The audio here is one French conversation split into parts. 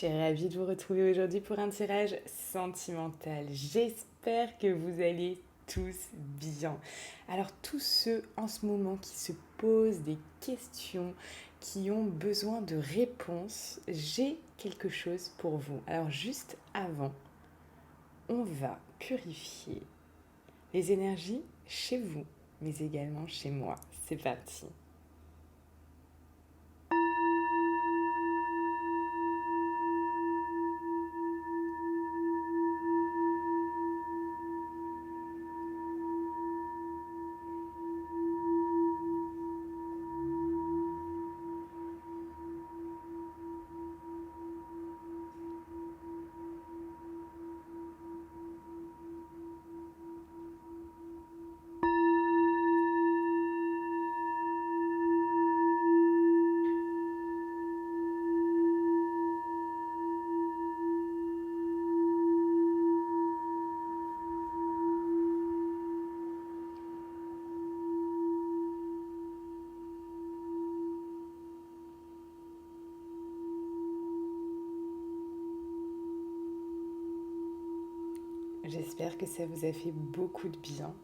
suis ravie de vous retrouver aujourd'hui pour un tirage sentimental. J'espère que vous allez tous bien. Alors tous ceux en ce moment qui se posent des questions, qui ont besoin de réponses, j'ai quelque chose pour vous. Alors juste avant, on va purifier les énergies chez vous, mais également chez moi. C'est parti. J'espère que ça vous a fait beaucoup de bien.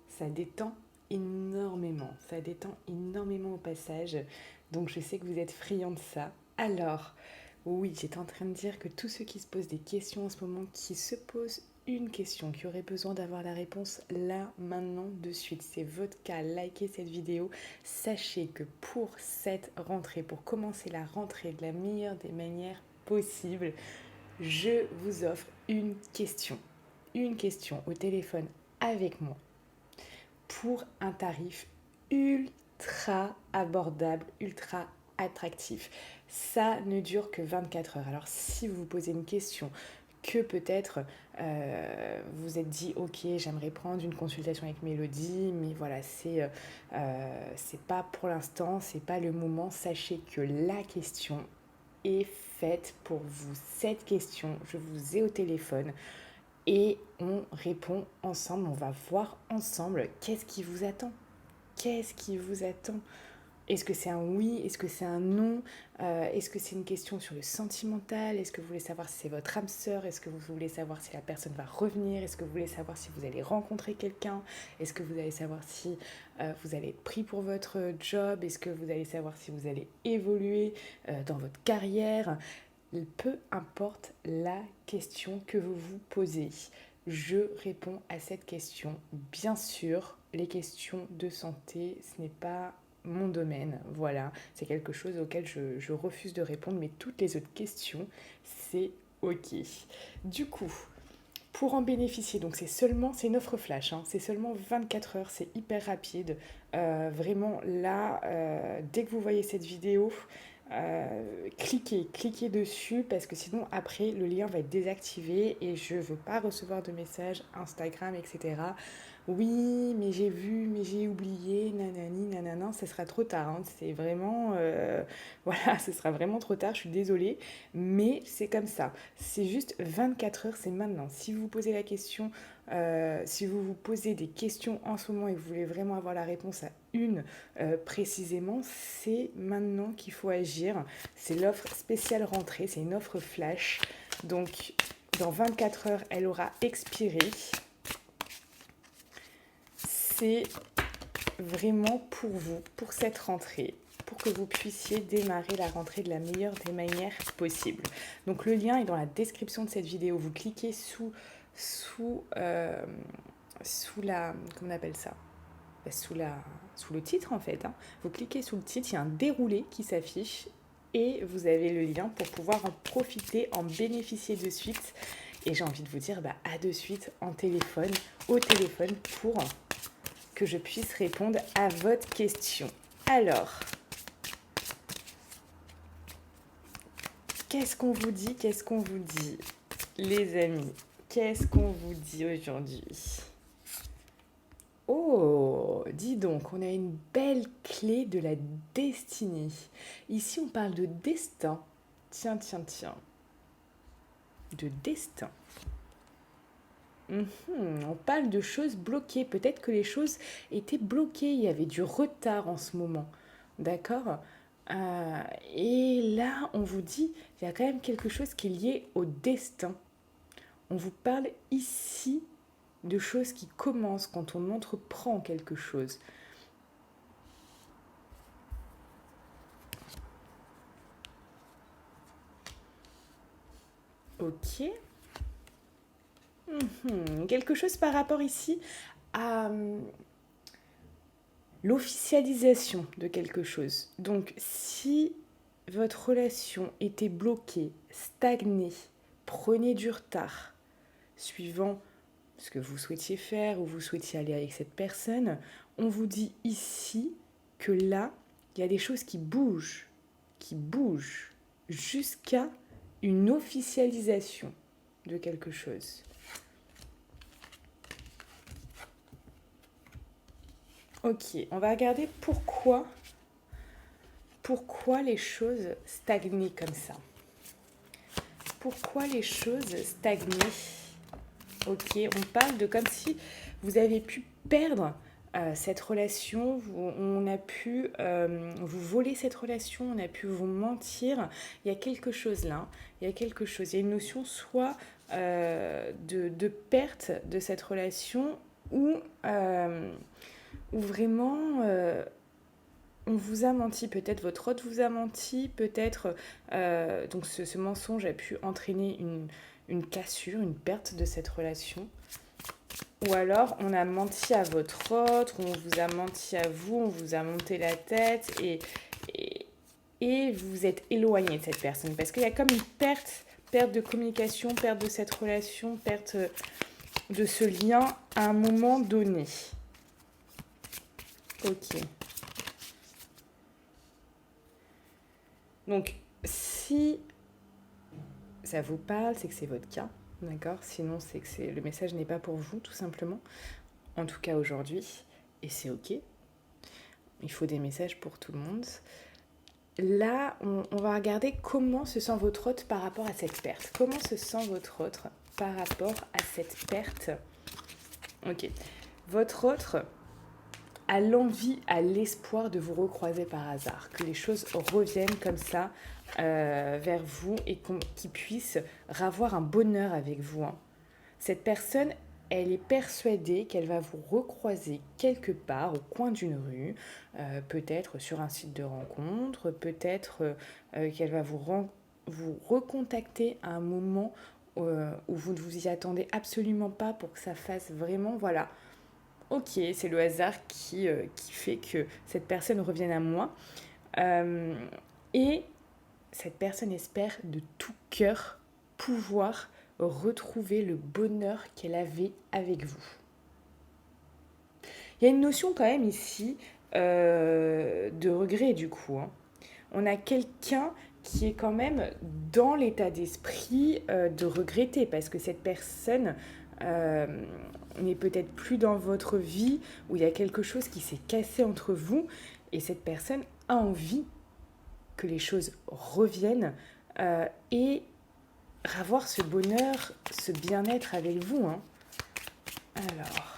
Ça détend énormément au passage. Donc je sais que vous êtes friands de ça. Alors, oui, j'étais en train de dire que tous ceux qui se posent des questions en ce moment, qui se posent une question, qui auraient besoin d'avoir la réponse là, maintenant, de suite, c'est votre cas, likez cette vidéo. Sachez que pour cette rentrée, pour commencer la rentrée de la meilleure des manières possibles, je vous offre une question. Une question au téléphone avec moi pour un tarif ultra abordable, ultra attractif. Ça ne dure que 24 heures. Alors si vous vous posez une question que peut-être vous êtes dit ok, j'aimerais prendre une consultation avec Mélodie, mais voilà, c'est pas pour l'instant, c'est pas le moment. Sachez que la question est faite pour vous. Cette question, je vous ai au téléphone et on répond ensemble, on va voir ensemble qu'est-ce qui vous attend. Qu'est-ce qui vous attend? Est-ce que c'est un oui? Est-ce que c'est un non? Est-ce que c'est une question sur le sentimental? Est-ce que vous voulez savoir si c'est votre âme sœur? Est-ce que vous voulez savoir si la personne va revenir? Est-ce que vous voulez savoir si vous allez rencontrer quelqu'un? Est-ce que vous allez savoir si vous allez être pris pour votre job? Est-ce que vous allez savoir si vous allez évoluer dans votre carrière? Peu importe la question que vous vous posez, je réponds à cette question. Bien sûr, les questions de santé, ce n'est pas mon domaine, voilà, c'est quelque chose auquel je refuse de répondre, mais toutes les autres questions, c'est ok. Du coup, pour en bénéficier, donc c'est une offre flash, hein, c'est seulement 24 heures, c'est hyper rapide. Vraiment là, dès que vous voyez cette vidéo, cliquez dessus parce que sinon après le lien va être désactivé et je ne veux pas recevoir de messages Instagram, etc. Oui, mais j'ai vu, mais j'ai oublié, nanani, nanana, ce sera trop tard, hein, c'est vraiment, voilà, ce sera vraiment trop tard, je suis désolée, mais c'est comme ça, c'est juste 24 heures, c'est maintenant. Si vous vous posez la question, si vous vous posez des questions en ce moment et que vous voulez vraiment avoir la réponse à une précisément, c'est maintenant qu'il faut agir. C'est l'offre spéciale rentrée, c'est une offre flash. Donc, dans 24 heures, elle aura expiré. C'est vraiment pour vous, pour cette rentrée, pour que vous puissiez démarrer la rentrée de la meilleure des manières possibles. Donc, le lien est dans la description de cette vidéo. Vous cliquez sous la... Comment on appelle ça? Sous le titre en fait. Hein. Vous cliquez sous le titre, il y a un déroulé qui s'affiche et vous avez le lien pour pouvoir en profiter, en bénéficier de suite. Et j'ai envie de vous dire à de suite au téléphone pour que je puisse répondre à votre question. Alors, qu'est-ce qu'on vous dit, les amis? Qu'est-ce qu'on vous dit aujourd'hui? Oh, dis donc, on a une belle clé de la destinée. Ici, on parle de destin. Tiens. De destin. On parle de choses bloquées. Peut-être que les choses étaient bloquées. Il y avait du retard en ce moment. D'accord? Et là, on vous dit, il y a quand même quelque chose qui est lié au destin. On vous parle ici de choses qui commencent quand on entreprend quelque chose. Ok. Quelque chose par rapport ici à l'officialisation de quelque chose. Donc, si votre relation était bloquée, stagnée, prenez du retard, suivant ce que vous souhaitiez faire ou vous souhaitiez aller avec cette personne, on vous dit ici que là, il y a des choses qui bougent jusqu'à une officialisation de quelque chose. Ok, on va regarder pourquoi les choses stagnaient comme ça. Pourquoi les choses stagnaient? Ok, on parle de comme si vous avez pu perdre cette relation, on a pu vous voler cette relation, on a pu vous mentir. Il y a quelque chose là, il y a une notion soit de perte de cette relation ou vraiment on vous a menti, peut-être votre hôte vous a menti, peut-être donc ce mensonge a pu entraîner une cassure, une perte de cette relation. Ou alors on a menti à votre hôte, on vous a menti à vous, on vous a monté la tête et vous vous êtes éloigné de cette personne. Parce qu'il y a comme une perte de communication, perte de cette relation, perte de ce lien à un moment donné. Ok. Donc, si ça vous parle, c'est que c'est votre cas, d'accord? Sinon, c'est que le message n'est pas pour vous, tout simplement. En tout cas, aujourd'hui. Et c'est ok. Il faut des messages pour tout le monde. Là, on va regarder comment se sent votre hôte par rapport à cette perte. Comment se sent votre hôte par rapport à cette perte? Ok. Votre hôte a l'envie, a l'espoir de vous recroiser par hasard, que les choses reviennent comme ça vers vous et qu'ils puissent avoir un bonheur avec vous. Hein. Cette personne, elle est persuadée qu'elle va vous recroiser quelque part au coin d'une rue, peut-être sur un site de rencontre, peut-être qu'elle va vous recontacter à un moment où vous ne vous y attendez absolument pas pour que ça fasse vraiment, voilà, ok, c'est le hasard qui fait que cette personne revienne à moi. Et cette personne espère de tout cœur pouvoir retrouver le bonheur qu'elle avait avec vous. Il y a une notion quand même ici de regret du coup. Hein. On a quelqu'un qui est quand même dans l'état d'esprit de regretter parce que cette personne n'est peut-être plus dans votre vie, où il y a quelque chose qui s'est cassé entre vous, et cette personne a envie que les choses reviennent et avoir ce bonheur, ce bien-être avec vous. Hein. Alors...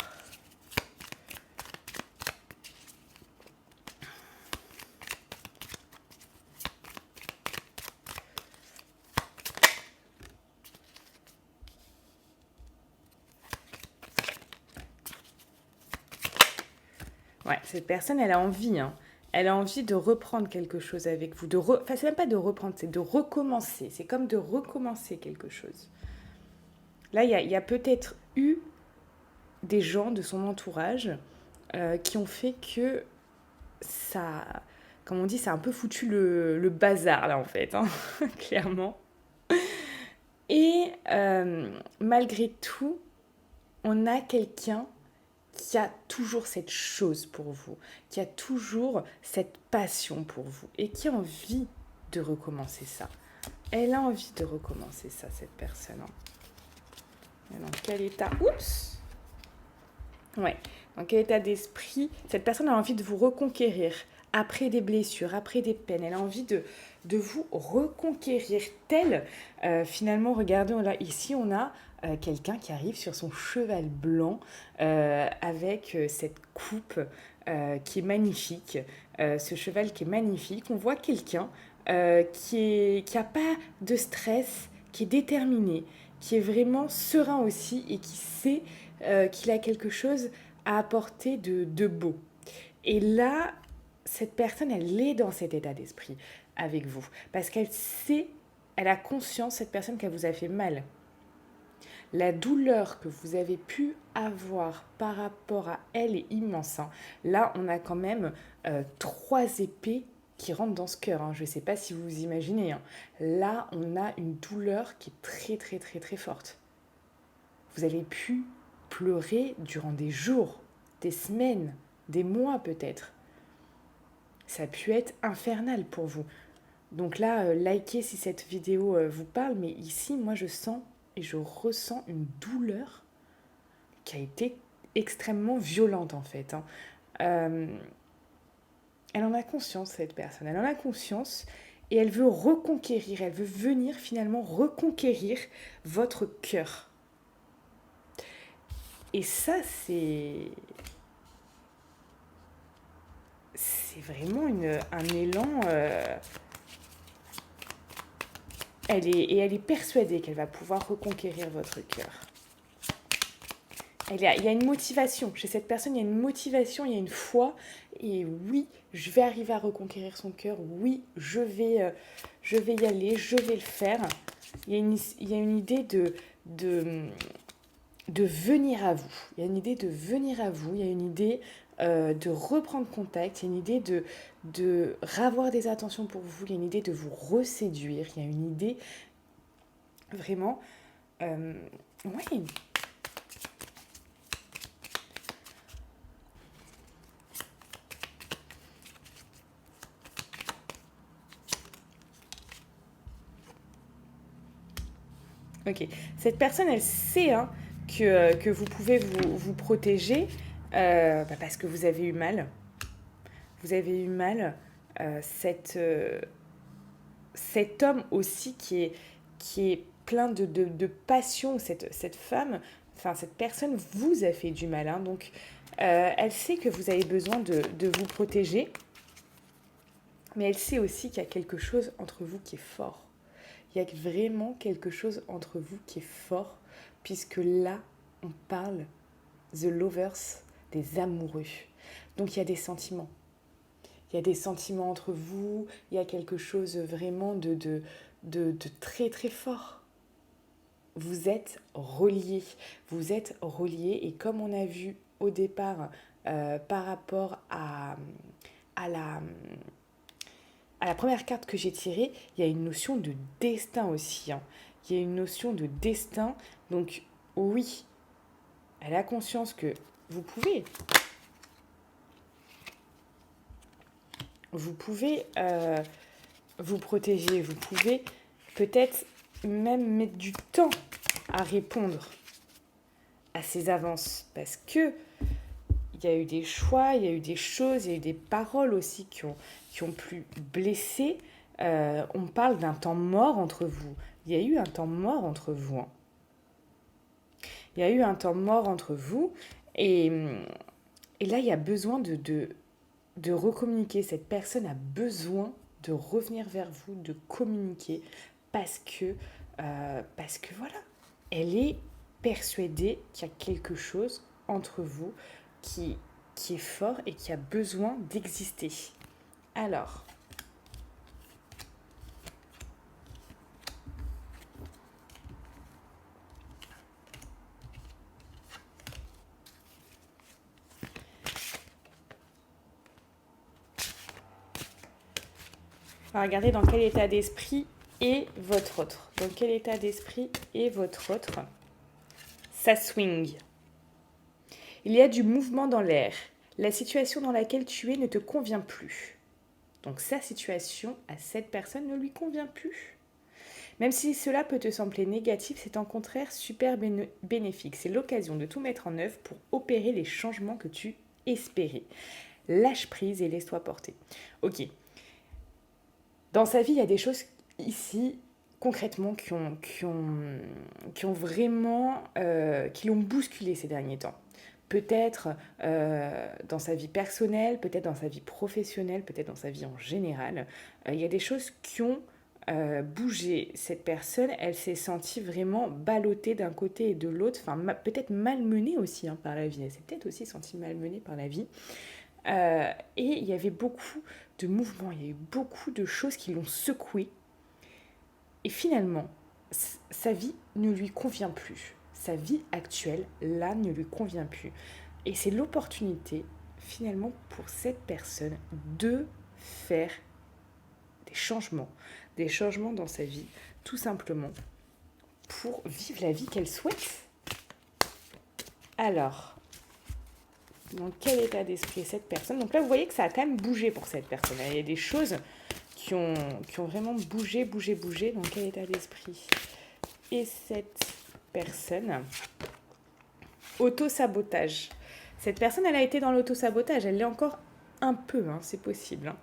Ouais, cette personne, elle a envie, hein. Elle a envie de reprendre quelque chose avec vous. Enfin, c'est même pas de reprendre, c'est de recommencer. C'est comme de recommencer quelque chose. Là, il y a peut-être eu des gens de son entourage qui ont fait que ça, comme on dit, ça a un peu foutu le bazar, là, en fait, hein, clairement. Et malgré tout, on a quelqu'un qui a toujours cette chose pour vous, qui a toujours cette passion pour vous et qui a envie de recommencer ça. Elle a envie de recommencer ça, cette personne. Hein. Dans quel état... Oups! Ouais. Dans quel état d'esprit cette personne a envie de vous reconquérir après des blessures, après des peines. Elle a envie de vous reconquérir tel. Finalement, regardez, là, ici, on a quelqu'un qui arrive sur son cheval blanc avec cette coupe qui est magnifique, ce cheval qui est magnifique. On voit quelqu'un qui a pas de stress, qui est déterminé, qui est vraiment serein aussi et qui sait qu'il a quelque chose à apporter de beau. Et là, cette personne, elle est dans cet état d'esprit avec vous. Parce qu'elle sait, elle a conscience, cette personne, qu'elle vous a fait mal. La douleur que vous avez pu avoir par rapport à elle est immense. Hein. Là, on a quand même 3 épées qui rentrent dans ce cœur. Hein. Je ne sais pas si vous vous imaginez. Hein. Là, on a une douleur qui est très, très, très, très forte. Vous avez pu pleurer durant des jours, des semaines, des mois peut-être. Ça a pu être infernal pour vous. Donc là, likez si cette vidéo vous parle, mais ici, moi, je sens et je ressens une douleur qui a été extrêmement violente, en fait. Hein. Elle en a conscience, cette personne. Elle en a conscience et elle veut reconquérir, elle veut venir finalement reconquérir votre cœur. Et ça, c'est vraiment un élan... Elle est persuadée qu'elle va pouvoir reconquérir votre cœur. Il y a une motivation. Chez cette personne, il y a une motivation, il y a une foi. Et oui, je vais arriver à reconquérir son cœur. Oui, je vais y aller, je vais le faire. Il y a une idée de venir à vous. Il y a une idée de venir à vous. Il y a une idée de reprendre contact. Il y a une idée de ravoir des attentions pour vous. Il y a une idée de vous reséduire. Il y a une idée vraiment... oui. Ok. Cette personne, elle sait hein, que vous pouvez vous protéger parce que vous avez eu mal. Vous avez eu mal. Cet homme aussi qui est plein de passion, cette femme, enfin cette personne vous a fait du mal. Hein, donc elle sait que vous avez besoin de vous protéger, mais elle sait aussi qu'il y a quelque chose entre vous qui est fort. Il y a vraiment quelque chose entre vous qui est fort, puisque là, on parle the lovers, des amoureux. Donc il y a des sentiments. Il y a des sentiments entre vous, il y a quelque chose vraiment de très très fort. Vous êtes reliés. Vous êtes reliés et comme on a vu au départ par rapport à la première carte que j'ai tirée, il y a une notion de destin aussi. Hein. Il y a une notion de destin. Donc oui, elle a conscience que vous pouvez vous protéger, vous pouvez peut-être même mettre du temps à répondre à ces avances parce que il y a eu des choix, il y a eu des choses, il y a eu des paroles aussi qui ont pu blesser. On parle d'un temps mort entre vous. Il y a eu un temps mort entre vous. Hein. Il y a eu un temps mort entre vous et là, il y a besoin de recommuniquer. Cette personne a besoin de revenir vers vous, de communiquer parce que voilà, elle est persuadée qu'il y a quelque chose entre vous qui est fort et qui a besoin d'exister. Alors, on va regarder dans quel état d'esprit est votre autre. Dans quel état d'esprit est votre autre? Ça swing. Il y a du mouvement dans l'air. La situation dans laquelle tu es ne te convient plus. Donc sa situation à cette personne ne lui convient plus. Même si cela peut te sembler négatif, c'est en contraire super bénéfique. C'est l'occasion de tout mettre en œuvre pour opérer les changements que tu espérais. Lâche prise et laisse-toi porter. Ok. Dans sa vie, il y a des choses ici, concrètement, qui ont vraiment... qui l'ont bousculé ces derniers temps. peut-être dans sa vie personnelle, peut-être dans sa vie professionnelle, peut-être dans sa vie en général. Il y a des choses qui ont bougé. Cette personne, elle s'est sentie vraiment ballottée d'un côté et de l'autre, enfin peut-être malmenée aussi par la vie. Elle s'est peut-être aussi sentie malmenée par la vie. Et il y avait beaucoup de mouvements, il y a eu beaucoup de choses qui l'ont secouée. Et finalement, sa vie ne lui convient plus. Sa vie actuelle, là, ne lui convient plus. Et c'est l'opportunité, finalement, pour cette personne de faire des changements dans sa vie, tout simplement, pour vivre la vie qu'elle souhaite. Alors, dans quel état d'esprit est cette personne? Donc là, vous voyez que ça a quand même bougé pour cette personne. Il y a des choses qui ont vraiment bougé. Dans quel état d'esprit est cette personne? Auto-sabotage. Cette personne, elle a été dans l'auto-sabotage. Elle l'est encore un peu, c'est possible.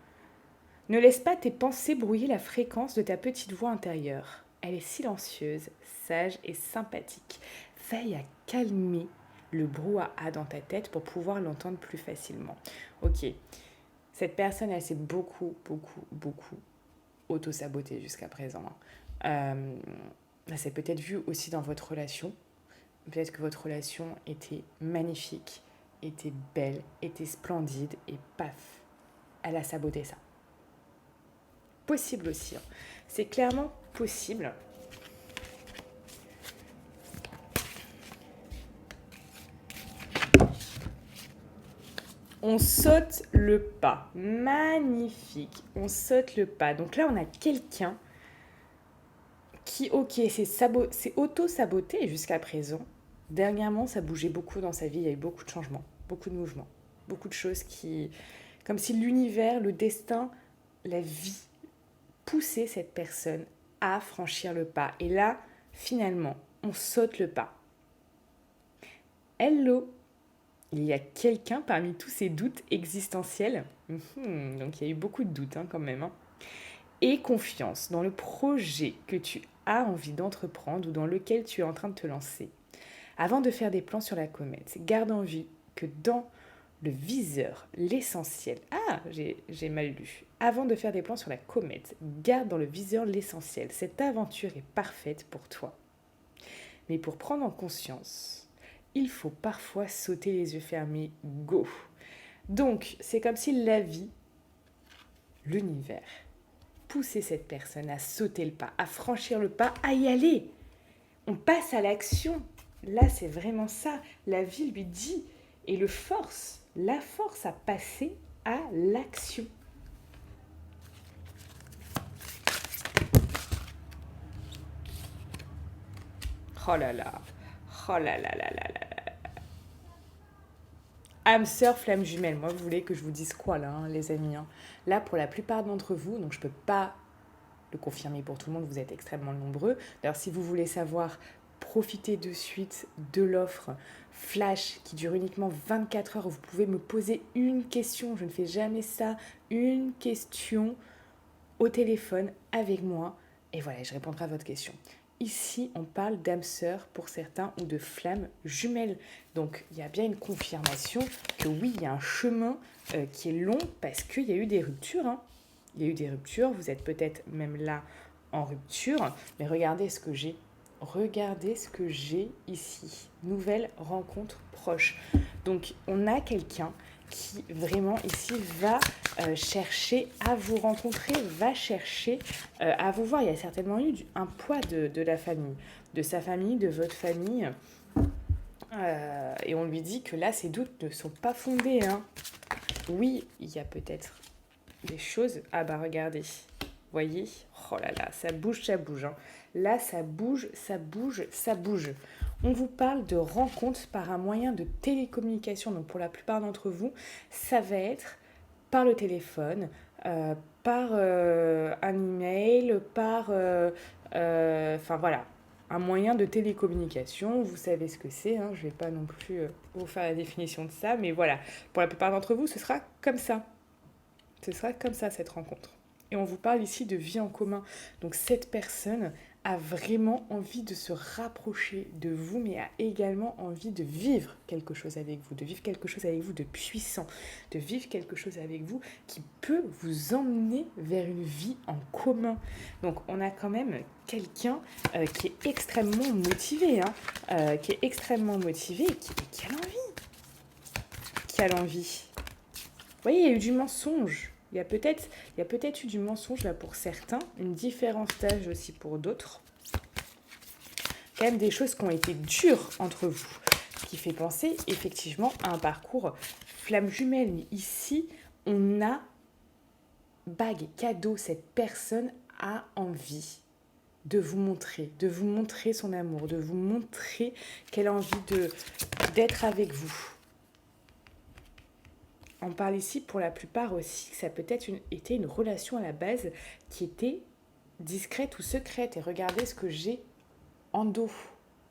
Ne laisse pas tes pensées brouiller la fréquence de ta petite voix intérieure. Elle est silencieuse, sage et sympathique. Veille à calmer le brouhaha dans ta tête pour pouvoir l'entendre plus facilement. Ok, cette personne, elle s'est beaucoup auto-sabotée jusqu'à présent. Ça s'est peut-être vu aussi dans votre relation. Peut-être que votre relation était magnifique, était belle, était splendide et paf, elle a saboté ça. Possible aussi. C'est clairement possible. On saute le pas. Magnifique. On saute le pas. Donc là, on a quelqu'un qui, c'est auto-saboté jusqu'à présent. Dernièrement, ça bougeait beaucoup dans sa vie. Il y a eu beaucoup de changements, beaucoup de mouvements, beaucoup de choses qui... Comme si l'univers, le destin, la vie poussaient cette personne à franchir le pas. Et là, finalement, on saute le pas. Hello! Il y a quelqu'un parmi tous ces doutes existentiels. Donc il y a eu beaucoup de doutes quand même. Et confiance dans le projet que tu as envie d'entreprendre ou dans lequel tu es en train de te lancer. Avant de faire des plans sur la comète, garde en vue que dans le viseur, l'essentiel. Ah, j'ai mal lu. Avant de faire des plans sur la comète, garde dans le viseur l'essentiel. Cette aventure est parfaite pour toi. Mais pour prendre en conscience, il faut parfois sauter les yeux fermés. Go! Donc, c'est comme si la vie, l'univers, poussait cette personne à sauter le pas, à franchir le pas, à y aller. On passe à l'action. Là, c'est vraiment ça. La vie lui dit et le force, la force à passer à l'action. Oh là là, oh là là là là là. Âme sœur, flamme jumelle. Moi, vous voulez que je vous dise quoi là, les amis? Là, pour la plupart d'entre vous, donc je peux pas le confirmer pour tout le monde, vous êtes extrêmement nombreux. D'ailleurs, si vous voulez savoir, profitez de suite de l'offre Flash qui dure uniquement 24 heures. Vous pouvez me poser une question, je ne fais jamais ça, une question au téléphone avec moi. Et voilà, je répondrai à votre question. Ici, on parle d'âme sœur pour certains ou de flamme jumelle. Donc, il y a bien une confirmation que oui, il y a un chemin qui est long parce qu'il y a eu des ruptures. Il y a eu des ruptures, vous êtes peut-être même là en rupture, mais regardez ce que j'ai. Regardez ce que j'ai ici. Nouvelle rencontre proche. Donc, on a quelqu'un qui vraiment ici va chercher à vous rencontrer, va chercher à vous voir. Il y a certainement eu un poids de la famille, de sa famille, de votre famille. Et on lui dit que là, ces doutes ne sont pas fondés. Oui, il y a peut-être des choses... Ah bah regardez, voyez, oh là là, ça bouge. Là, ça bouge. On vous parle de rencontres par un moyen de télécommunication. Donc pour la plupart d'entre vous, ça va être par le téléphone, par un email, par... Enfin voilà, un moyen de télécommunication. Vous savez ce que c'est, je ne vais pas non plus vous faire la définition de ça, mais voilà, pour la plupart d'entre vous, ce sera comme ça. Ce sera comme ça, cette rencontre. Et on vous parle ici de vie en commun. Donc cette personne a vraiment envie de se rapprocher de vous, mais a également envie de vivre quelque chose avec vous, de vivre quelque chose avec vous de puissant, de vivre quelque chose avec vous qui peut vous emmener vers une vie en commun. Donc on a quand même quelqu'un qui est extrêmement motivé, qui est extrêmement motivé et qui a l'envie. Qui a l'envie. Vous voyez, il y a eu du mensonge. Il y a peut-être eu du mensonge là pour certains, une différence d'âge aussi pour d'autres. Quand même des choses qui ont été dures entre vous, ce qui fait penser effectivement à un parcours flamme jumelle. Mais ici, on a bague, cadeau, cette personne a envie de vous montrer son amour, de vous montrer qu'elle a envie d'être avec vous. On parle ici pour la plupart aussi que ça peut-être été une relation à la base qui était discrète ou secrète. Et regardez ce que j'ai en dos.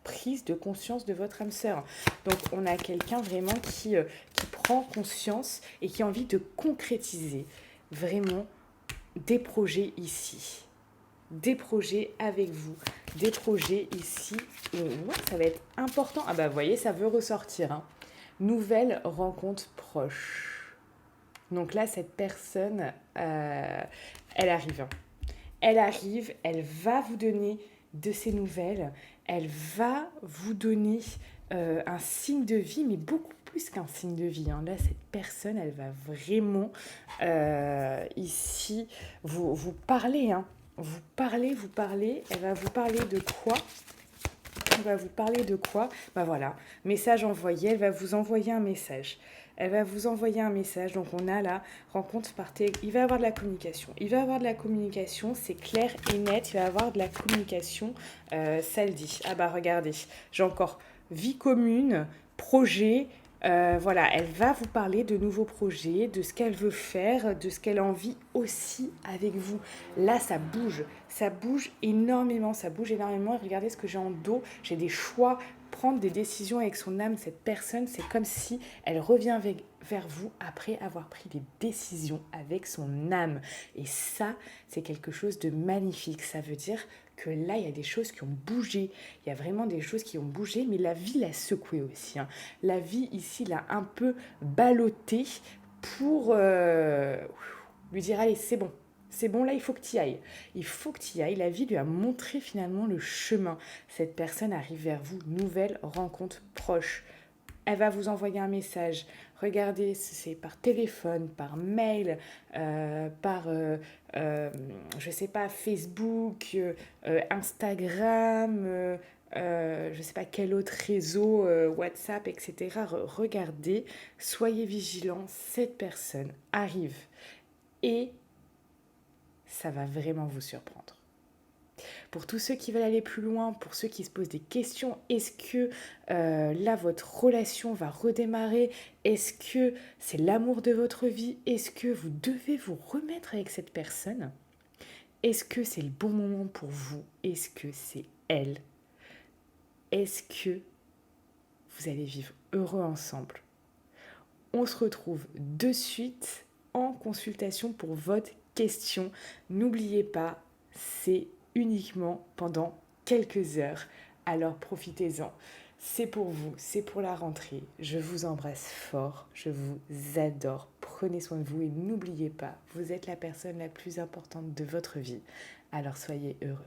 Prise de conscience de votre âme sœur. Donc on a quelqu'un vraiment qui prend conscience et qui a envie de concrétiser vraiment des projets ici. Des projets avec vous. Des projets ici. Et ouais, ça va être important. Ah bah vous voyez, ça veut ressortir. Hein. Nouvelle rencontre proche. Donc là, cette personne, elle arrive. Elle arrive, elle va vous donner de ses nouvelles, elle va vous donner un signe de vie, mais beaucoup plus qu'un signe de vie. Hein. Là, cette personne, elle va vraiment ici vous parler. Hein. Vous parler, elle va vous parler de quoi ? Elle va vous parler de quoi ? Bah voilà, message envoyé, elle va vous envoyer un message. Elle va vous envoyer un message. Donc on a la rencontre par il va y avoir de la communication. Il va y avoir de la communication, c'est clair et net. Il va y avoir de la communication, ça le dit. Ah bah regardez, j'ai encore vie commune, projet. Voilà, elle va vous parler de nouveaux projets, de ce qu'elle veut faire, de ce qu'elle a envie aussi avec vous. Là, ça bouge énormément, Regardez ce que j'ai en dos, j'ai des choix, prendre des décisions avec son âme. Cette personne, c'est comme si elle revient vers vous après avoir pris des décisions avec son âme. Et ça, c'est quelque chose de magnifique. Ça veut dire que là, il y a des choses qui ont bougé. Il y a vraiment des choses qui ont bougé, mais la vie l'a secoué aussi. Hein. La vie, ici, l'a un peu ballotté pour lui dire, allez, c'est bon, là, il faut que tu y ailles. Il faut que tu y ailles. La vie lui a montré finalement le chemin. Cette personne arrive vers vous, nouvelle rencontre proche. Elle va vous envoyer un message. Regardez, c'est par téléphone, par mail, par, je sais pas, Facebook, Instagram, je sais pas quel autre réseau, WhatsApp, etc. Regardez, soyez vigilants, cette personne arrive et ça va vraiment vous surprendre. Pour tous ceux qui veulent aller plus loin, pour ceux qui se posent des questions, est-ce que là, votre relation va redémarrer ? Est-ce que c'est l'amour de votre vie ? Est-ce que vous devez vous remettre avec cette personne ? Est-ce que c'est le bon moment pour vous ? Est-ce que c'est elle ? Est-ce que vous allez vivre heureux ensemble ? On se retrouve de suite en consultation pour votre question. N'oubliez pas, c'est uniquement pendant quelques heures. Alors profitez-en. C'est pour vous, c'est pour la rentrée. Je vous embrasse fort, je vous adore. Prenez soin de vous et n'oubliez pas, vous êtes la personne la plus importante de votre vie. Alors soyez heureux.